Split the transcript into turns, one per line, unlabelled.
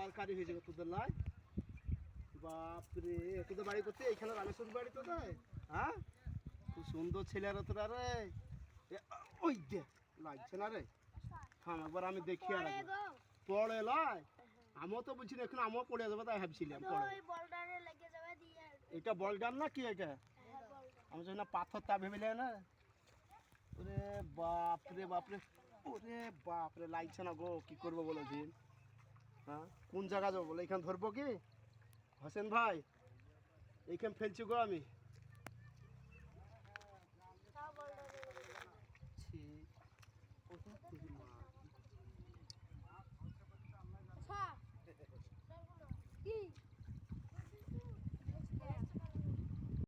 তরকারি হয়ে যাবে তোদের লাই। বাপরে তোদের বাড়ি করতে এইখানে রামেশ্বর বাড়ি তো তাই? হ্যাঁ, খুব সুন্দর ছেলে আর তোরা রে। ওই দে লাগছে না রে, থাম একবার আমি দেখি। আর পড়ে লাই আমিও তো বলছি এখন আমিও পড়ে যাবো তাই ভাবছিলাম। এটা বলডার না কি এটা? আমি জানি না পাথর তা ভেবে না। ওরে বাপরে বাপরে, ওরে বাপরে লাগছে না গো, কি করবো বলো দিন? হ্যাঁ, কোন জায়গা যাবো বলো? এখানে ধরবো কি হোসেন ভাই? এইখানে ফেলছি গো আমি।